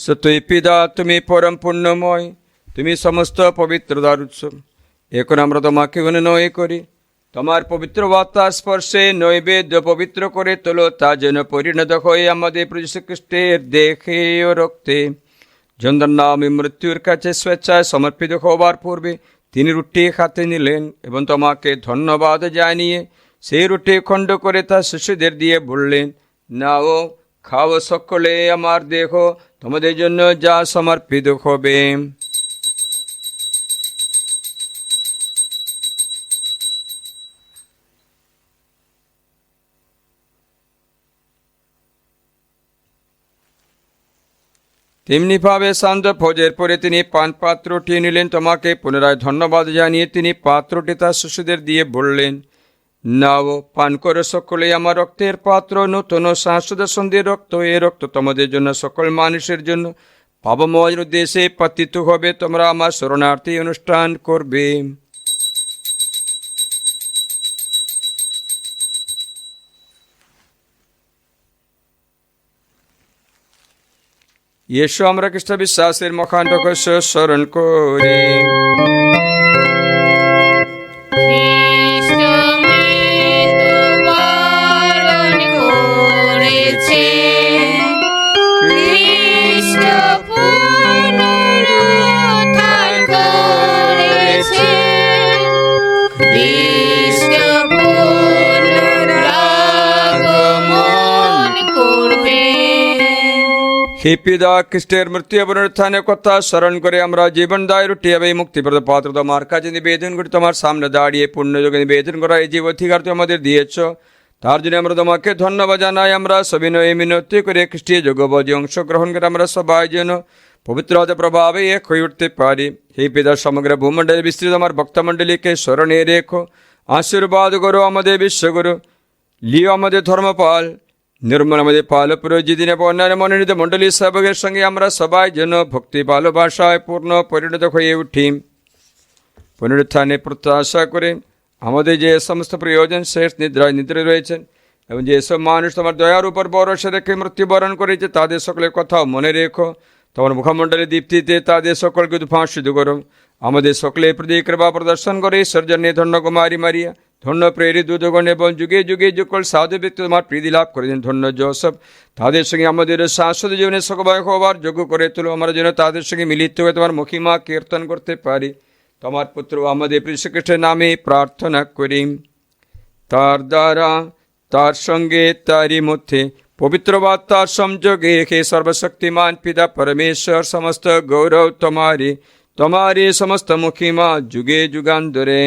সত্যই পিতা, তুমি পরম পুণ্যময়, তুমি সমস্ত পবিত্রতার উৎস। এখন আমরা তোমাকে অনুনয় করি, তোমার পবিত্র বার্তা স্পর্শে নৈবেদ্য পবিত্র করে তোলো, তা যেন পরিণত হয়ে আমাদের প্রভু যীশু খ্রিস্টের দেহে ও রক্তে যার নামে মৃত্যুর কাছে স্বেচ্ছায় সমর্পিত হবার পূর্বে তিনি রুটি হাতে নিলেন এবং তোমাকে ধন্যবাদ জানিয়ে সেই রুটি খণ্ড করে তা শিশুদের দিয়ে বললেন, নাও, খাও সকলে, আমার দেহ তোমাদের জন্য যা সমর্পিত হবে। তেমনিভাবে সান্ধ্য ভোজের পরে তিনি পান পাত্রটি নিলেন, তোমাকে পুনরায় ধন্যবাদ জানিয়ে তিনি পাত্রটি তার শিশুদের দিয়ে বললেন, নাও, পান করে সকলে, আমার রক্তের পাত্র, নূতন শাশ্বত সন্ধির রক্ত। এ রক্ত তোমাদের জন্য সকল মানুষের জন্য পাপময় উদ্দেশ্যে পতিত হবে। তোমরা আমার শরণার্থী অনুষ্ঠান করবে। येशू আমরা খ্রিস্ট বিশ্বাসের মহান রহস্য স্মরণ করি। খ্রিস্ট মৃত্যুবরণ করেছেন, খ্রিস্ট পুনরুত্থান করেছেন, খ্রিস্ট পুনরাগমন করবেন। হে পিতা, খ্রিস্টের মৃত্যু এবং উত্থানের কথা স্মরণ করে আমরা জীবনদায়ী রুটি এবং মুক্তিপ্রদ পাত্র তোমার কাছে নিবেদন করি। তোমার সামনে দাঁড়িয়ে পুণ্যযোগে নিবেদন করা এই যে অধিকার তুমি আমাদের দিয়েছ, তার জন্য আমরা তোমাকে ধন্যবাদ জানাই। আমরা সবিনয়ে মিনতি করে খ্রিস্টীয় যোগবাদী অংশগ্রহণ করে আমরা সবাই যেন পবিত্রতা প্রভাবে এক হয়ে উঠতে পারি। হে পিতা, সমগ্র ভূমণ্ডলে বিস্তৃত আমার ভক্তমণ্ডলীকে স্মরণে রেখো, আশীর্বাদ করো আমাদের বিশ্বগুরু লিও, আমাদের ধর্মপাল নির্মল, আমাদের পাল পুরোহিত এবং অন্যান্য মনোনীত মণ্ডলী সেবকের সঙ্গে আমরা সবাই যেন ভক্তি ভালোবাসায় পূর্ণ পরিণত হয়ে উঠি। পুনরুত্থানে প্রত্যাশা করে আমাদের যে সমস্ত প্রয়োজন শেষ নিদ্রায় নিদ্রে রয়েছেন এবং যেসব মানুষ তোমার দয়ার উপর ভরসা রেখে মৃত্যুবরণ করেছে, তাদের সকলের কথাও মনে রেখো। তোমার মুখমণ্ডলে দীপ্তিতে তাদের সকলকে উদ্ভাসিত করো। আমাদের সকলে প্রতি কৃপা প্রদর্শন করে ঈশ্বরজন্যে ধন্য কুমারী মারিয়া, ধন্য প্রেরিত দুধগণ এবং যুগে যুগে যুগল সাধু ব্যক্তি তোমার প্রীতি লাভ করেছেন ধন্য জোসেফ, তাদের সঙ্গে আমাদের শাশ্বত জীবনে সকবায় হবার যোগ্য করে তুলো। আমরা যেন তাদের সঙ্গে মিলিত হয়ে তোমার মহিমা কীর্তন করতে পারি। তোমার পুত্র আমাদের যীশুখ্রিস্টের নামে প্রার্থনা করি। তার দ্বারা, তার সঙ্গে, তারই মধ্যে পবিত্র বার্তার সংযোগে হে সর্বশক্তিমান পিতা পরমেশ্বর, সমস্ত গৌরব তোমারি, তোমারি সমস্ত মহিমা যুগে যুগান্তরে।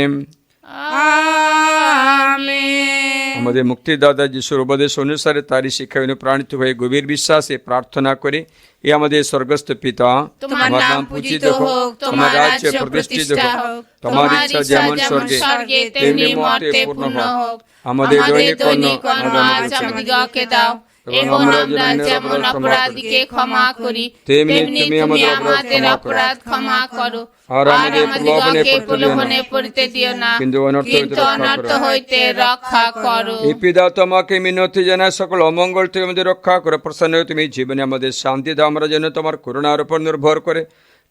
আমেন। আমাদের মুক্তিদাতা যিশুর উপদেশ অনুসারে তারই শিক্ষায় অনুপ্রাণিত হয়ে গভীর বিশ্বাসে প্রার্থনা করে, এ আমাদের স্বর্গস্থ পিতা, তোমার নাম পূজিত হোক, তোমার রাজ্য প্রতিষ্ঠিত হোক, তোমার ইচ্ছা যেমন স্বর্গে তেমনি মর্তে পূর্ণ হোক। আমাদের দৈনিক অন্ন আজ আমাদিগকে দাও, এবং আমরা যেমন অপরাধীকে ক্ষমা করি, তেমনি তুমি আমাদের অপরাধ ক্ষমা করো। আর আমাদিগকে প্রলোভনে পড়িতে দিও না, কিন্তু অনর্থ হইতে রক্ষা করো। এই পিতা, তোমাকে মিনতি জানায় সকল অমঙ্গল থেকে আমাদের রক্ষা করো। প্রসন্ন হয়ে তুমি জীবনে আমাদের শান্তি দাও। আমরা যেন তোমার করুণার উপর নির্ভর করে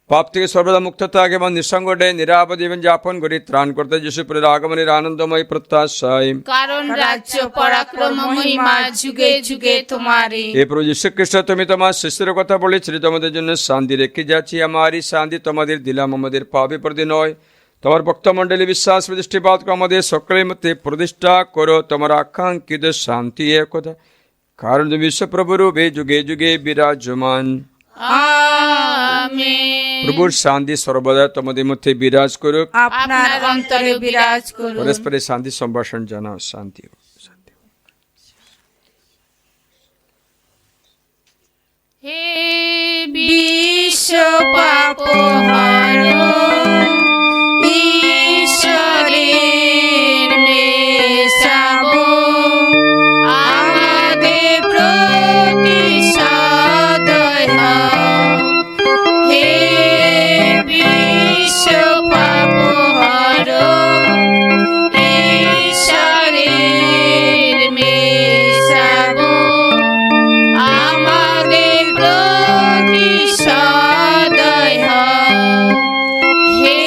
পাপ থেকে সর্বদা মুক্ত থাকে এবং নিঃসঙ্গে নিরাপদ জীবন যাপন করি। ত্রাণ করতে যিশুপুরের আগমনের আনন্দময় প্রত্যাশায়, কারণ রাজ্য, পরাক্রম, মহিমা যুগে যুগে তোমারই। হে প্রভু যীশু খ্রিস্ট, তুমি তোমার শিষ্যের কথা বলেছিলে, তোমাদের জন্য শান্তি রেখে যাচ্ছি। আমারই শান্তি তোমাদের দিলাম, আমাদের পাপে প্রতি নয়। তোমার ভক্তমণ্ডলী বিশ্বাস প্রতিষ্ঠিপাত আমাদের সকলের মধ্যে প্রতিষ্ঠা করো তোমার আকাঙ্ক্ষিত শান্তি একতা, কারণ তুমি বিশ্বপ্রভু রূপে যুগে যুগে বিরাজমান। আমেন। প্রভুর শান্তি সর্বদা তোমাদের মধ্যে বিরাজ করুক। আপনার অন্তরে বিরাজ করুন। পরস্পরের শান্তি সম্ভাষণ জানাও। শান্তি হোক। হে বিশ্ব পাপহারণ, ঈশ্বরের মেষশাবক, আমাদের প্রতি সদয় হও। হে বিশ্ব পাপহারণ, ঈশ্বরের মেষশাবক, আমাদের প্রতি সদয় হও। হে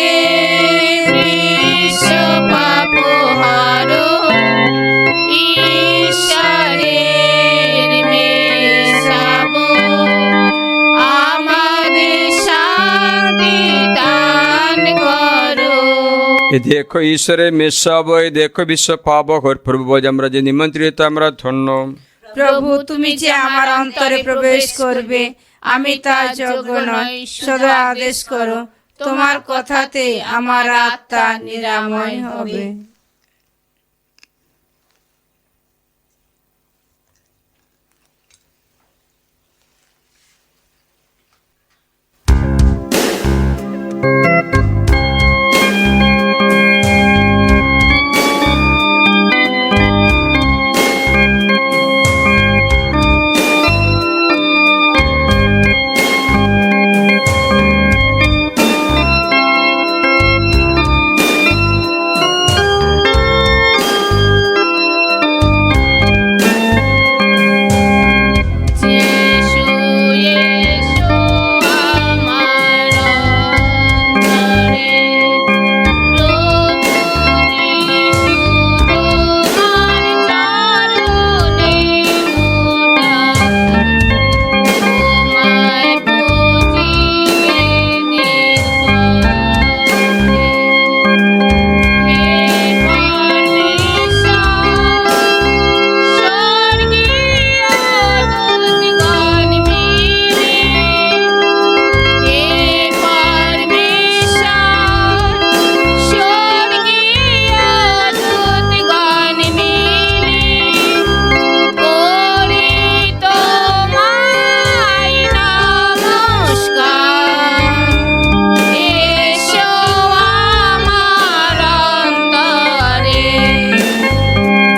এ দেখো ঈশ্বরের মেষাব, এ দেখো বিশ্ব পাবক প্রভু, আজ আমরা যে নিমন্ত্রিত আমরা ধন্য। প্রভু, তুমি যে আমার অন্তরে প্রবেশ করবে, আমি তা যোগ্য নই, শুধু আদেশ করো, তোমার কথাতে আমার আত্মা নিরাময় হবে। যিশু యేసు আমার অন্তরে, প্রভু যিশু তোমার চরণে লুটাই, তোমায় পুজিবে নির্ভয়ে। হে পরমেশ্বর, স্বর্গীয় দূতগণ মিলে, হে পরমেশ্বর, স্বর্গীয় দূতগণ মিলে, করি তোমায় নমস্কার। এসো আমার অন্তরে,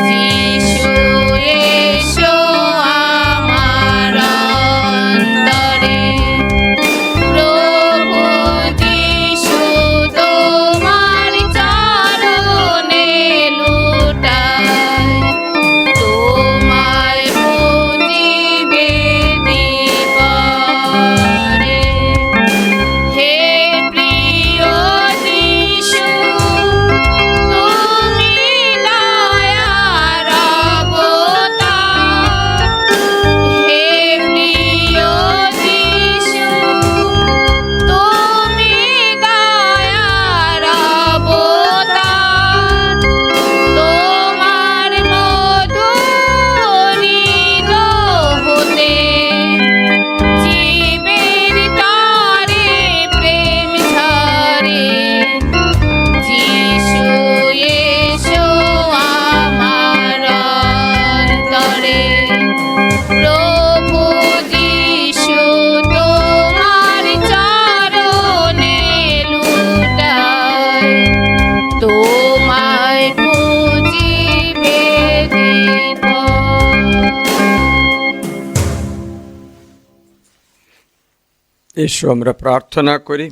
যিশু এসো আমার অন্তরে, প্রভু যিশু তোমার চরণে লুটাই, তোমায় পুজিবে দিবারে। হে প্রিয় যিশু, তুমি দয়ার অবতার। হে প্রিয় যিশু, তুমি দয়ার অবতার। তোমার মধুরিত হতে জীবের তরে প্রেম ঝরে। যিশু এসো আমার অন্তরে, প্রভু যিশু তোমার চরণে লুটাই, তোমায় পুজিবে দিবারে। এসো আমরা প্রার্থনা করি।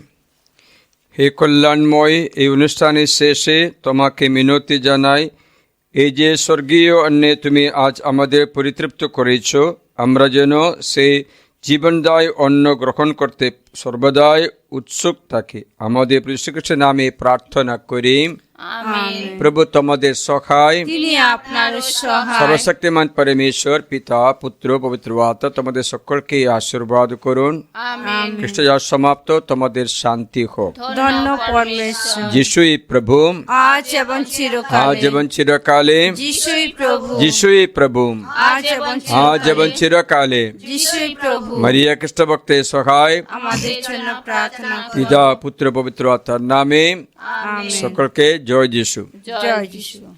হে কল্যাণময়, এই অনুষ্ঠানের শেষে তোমাকে মিনতি জানাই, এই যে স্বর্গীয় অন্নে তুমি আজ আমাদের পরিতৃপ্ত করেছ, আমরা যেন সেই জীবনদায়ী অন্ন গ্রহণ করতে সর্বদাই উৎসুক থাকি। আমাদের প্রভু শ্রীকৃষ্ণের নামে প্রার্থনা করি, আমেন। প্রভু তোমাদের সহায়। তিনি আপনার সহায়। সর্বশক্তিমান পরমেশ্বর পিতা, পুত্র, পবিত্র আত্মা তোমাদের সকলকে আশীর্বাদ করুন। আমেন। খ্রিস্টজাত সমাপ্ত, তোমাদের শান্তি হোক। ধন্য পরমেশ্বর, যিশুই প্রভু, আজ এবং আজ চিরকালে। এবং চিরকালে। যিশুই প্রভু, যিশুই প্রভু, আজ এবং আজ এবং চিরকালে। যিশুই প্রভু, মারিয়া খ্রিস্ট ভক্তের সহায়, আমাদের জন্য প্রার্থনা করুন। পিতা, পুত্র, পবিত্র আত্মার নামে আমেন। সকলকে জয় যিশু। জয় যিশু।